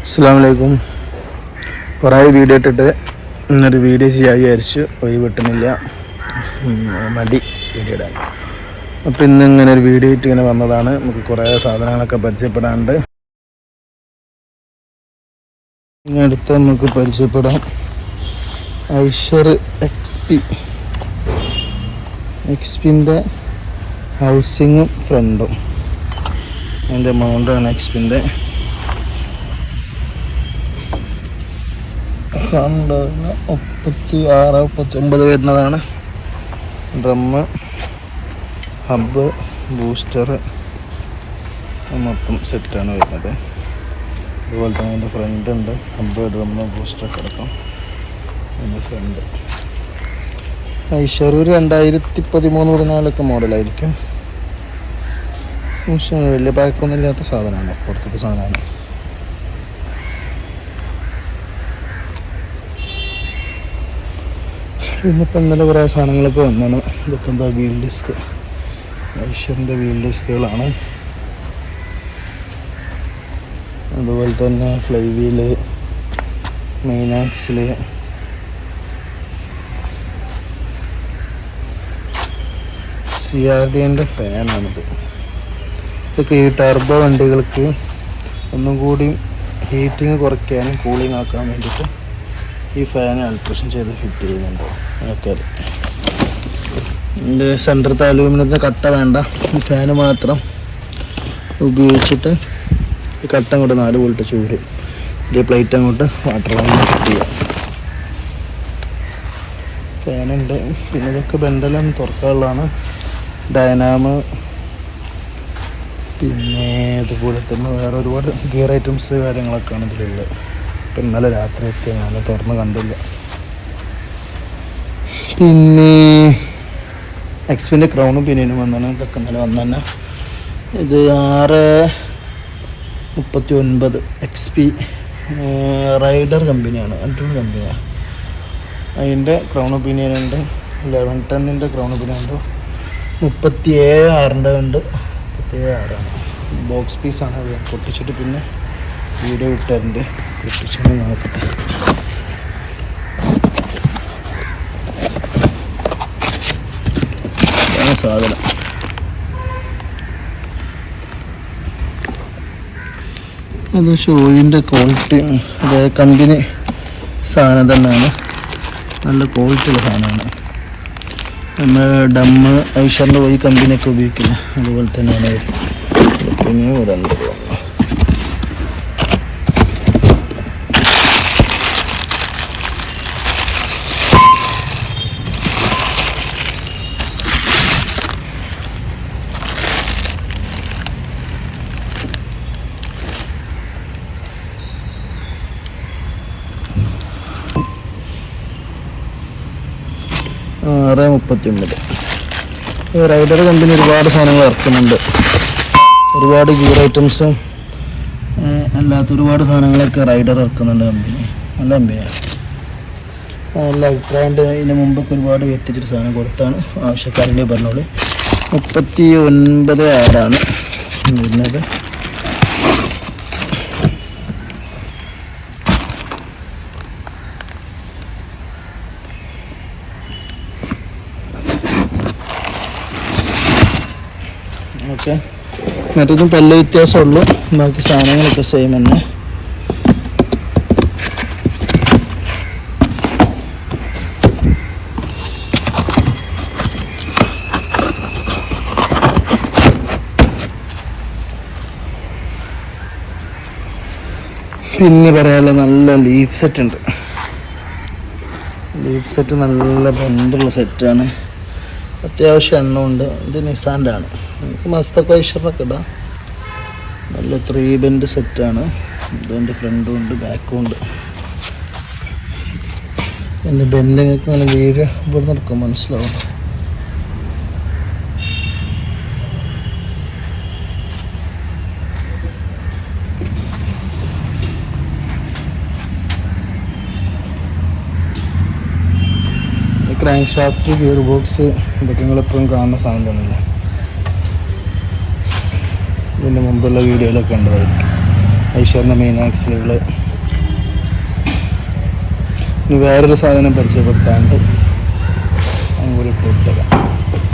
അസ്സലാമലൈക്കും. കുറേ വീഡിയോ ഇട്ടിട്ട് ഇന്നൊരു വീഡിയോ ചെയ്യാൻ വിചാരിച്ചു, പോയി കിട്ടുന്നില്ല, മടി വീഡിയോ ഇടാൻ. അപ്പം ഇന്ന് ഇങ്ങനെ ഒരു വീഡിയോ ഇട്ട് ഇങ്ങനെ വന്നതാണ്. നമുക്ക് കുറേ സാധനങ്ങളൊക്കെ പരിചയപ്പെടാനുണ്ട്. ഇനി അടുത്ത് നമുക്ക് പരിചയപ്പെടാം ഐഷർ എക്സ്പിൻ്റെ ഹൗസിങ്ങും ഫ്രണ്ടും. അതിൻ്റെ മൗണ്ടാണ് എക്സ്പിൻ്റെ. കണ്ടതിന് 36-39 വരുന്നതാണ്. ഡ്രമ്മ്, ഹബ്ബ്, ബൂസ്റ്റർ മൊത്തം സെറ്റാണ് വരുന്നത്. അതുപോലെ തന്നെ അതിൻ്റെ ഫ്രണ്ട് ഉണ്ട്, ഹബ്ബ്, ഡ്രമ്മ്, ബൂസ്റ്ററൊക്കെ അടക്കം അതിൻ്റെ ഫ്രണ്ട്. ഐഷർ 2013-14 മോഡലായിരിക്കും. പക്ഷേ വലിയ പഴക്കമൊന്നും ഇല്ലാത്ത സാധനമാണ്, പുറത്തത്തെ സാധനമാണ്. പിന്നെ ഇപ്പം ഇന്നലെ കുറേ സാധനങ്ങളൊക്കെ വന്നാണ്. ഇതൊക്കെ എന്താ, വീൽ ഡിസ്ക്, ഐഷറിൻ്റെ വീൽ ഡിസ്കുകളാണ്. അതുപോലെ തന്നെ ഫ്ലൈ വീല്, മെയിൻ ആക്സില്, CRDൻ്റെ ഫാനാണിത്. ഇതൊക്കെ ഈ ടർബോ വണ്ടികൾക്ക് ഒന്നും കൂടി ഹീറ്റിങ് കുറയ്ക്കാനും കൂളിംഗ് ആക്കാൻ വേണ്ടിയിട്ട് ഈ ഫാൻ അൾട്രേഷൻ ചെയ്ത് ഫിറ്റ് ചെയ്യുന്നുണ്ട്. ഓക്കെ, ഇതിൻ്റെ സെൻറ്ററത്തെ അലൂമിനിയത്തിൻ്റെ കട്ട വേണ്ട, ഈ ഫാന് മാത്രം ഉപയോഗിച്ചിട്ട് ഈ കട്ട അങ്ങോട്ട് 4 വോൾട്ട് ചൂര് ഈ പ്ലേറ്റ് അങ്ങോട്ട് വാട്ടർ വാങ്ങി ഫിറ്റ് ചെയ്യാം. ഫാനുണ്ട്. പിന്നെ ഇതൊക്കെ ബെൻഡെല്ലാം തുറക്കാനുള്ളതാണ്. ഡൈനാമ്, പിന്നെ അതുപോലെ തന്നെ വേറെ ഒരുപാട് ഗിയർ ഐറ്റംസ് കാര്യങ്ങളൊക്കെയാണ് ഇതിലുള്ളത്. ഇപ്പം ഇന്നലെ രാത്രി എത്തിയ ഞാൻ തുറന്ന് കണ്ടില്ല. പിന്നെ എക്സ്പിൻ്റെ ക്രൗണും പിന്നിനും വന്നാണ്. ഇതൊക്കെ ഇന്നലെ വന്നു തന്നെ. ഇത് 639 XP റൈഡർ കമ്പനിയാണ്, അടിപൊളി കമ്പനിയാണ്. അതിൻ്റെ ക്രൗൺ ഒപ്പീനിയനുണ്ട്. 11 ടണ്ണിൻ്റെ ക്രൗൺ ഒപ്പീനിയനുണ്ട്. 37.6 ഉണ്ട്. 37.6 ബോക്സ് പീസാണ്. അത് പൊട്ടിച്ചിട്ട് പിന്നെ വീഡിയോ വിട്ടതിൻ്റെ പൊട്ടിച്ചിട്ട് നോക്കട്ടെ. സാധനം അത് ഷോയിൻ്റെ ക്വാളിറ്റി, അതേ കമ്പനി സാധനം തന്നെയാണ്, നല്ല ക്വാളിറ്റിയുള്ള സാധനമാണ്. നമ്മൾ ഡമ്മ്, ഐഷറിൻ്റെ പോയി കമ്പനിയൊക്കെ ഉപയോഗിക്കുന്നത് അതുപോലെ തന്നെയാണ്. പിന്നെ രണ്ട് റൈഡർ കമ്പനി ഒരുപാട് സാധനങ്ങൾ ഇറക്കുന്നുണ്ട്. ഒരുപാട് ഗിയർ ഐറ്റംസും അല്ലാത്ത ഒരുപാട് സാധനങ്ങളൊക്കെ റൈഡർ ഇറക്കുന്നുണ്ട് കമ്പനി. നല്ല കമ്പനിയാണ്, നല്ല അഭിപ്രായമുണ്ട്. ഇതിന് മുമ്പൊക്കെ ഒരുപാട് എത്തിച്ചിട്ട് സാധനം കൊടുത്താണ്. ആവശ്യക്കാരൻ്റെ പറഞ്ഞോളൂ. 39.6 വരുന്നത്. ഓക്കെ, മറ്റൊന്നും പല്ല വ്യത്യാസമുള്ളൂ, ബാക്കി സാധനങ്ങളൊക്കെ സെയിം തന്നെ. പിന്നെ പറയാനുള്ള നല്ല ലീഫ് സെറ്റ് ഉണ്ട്. ലീഫ് സെറ്റ് നല്ല ബെൻഡുള്ള സെറ്റാണ്, അത്യാവശ്യം എണ്ണമുണ്ട്. ഇത് നിസാൻ്റെ ആണ്. നമുക്ക് മസ്തക്ക് ഐഷറിനൊക്കെ ഇടാം. നല്ല 3 ബെൻഡ് സെറ്റാണ്. ഇതിൻ്റെ ഫ്രണ്ടും ഉണ്ട്, ബാക്കും ഉണ്ട്. എൻ്റെ ബെൻഡിങ്ങൾക്ക് നല്ല വീഡിയോ ഇവിടെ നടക്കും മനസ്സിലാവും. ക്രാങ്ക് ഷാഫ്റ്റ്, ഗിയർ ബോക്സ്, ഇതൊക്കെ നിങ്ങളെപ്പോഴും കാണുന്ന സാധനം തന്നെയല്ലേ. ഇതിൻ്റെ മുമ്പുള്ള വീഡിയോയിലൊക്കെ ഉണ്ടതായിരിക്കും. ഐഷറിൻ്റെ മെയിൻ ആക്സിലുകൾ. ഇനി വേറൊരു സാധനം പരിചയപ്പെടുത്താണ്ട്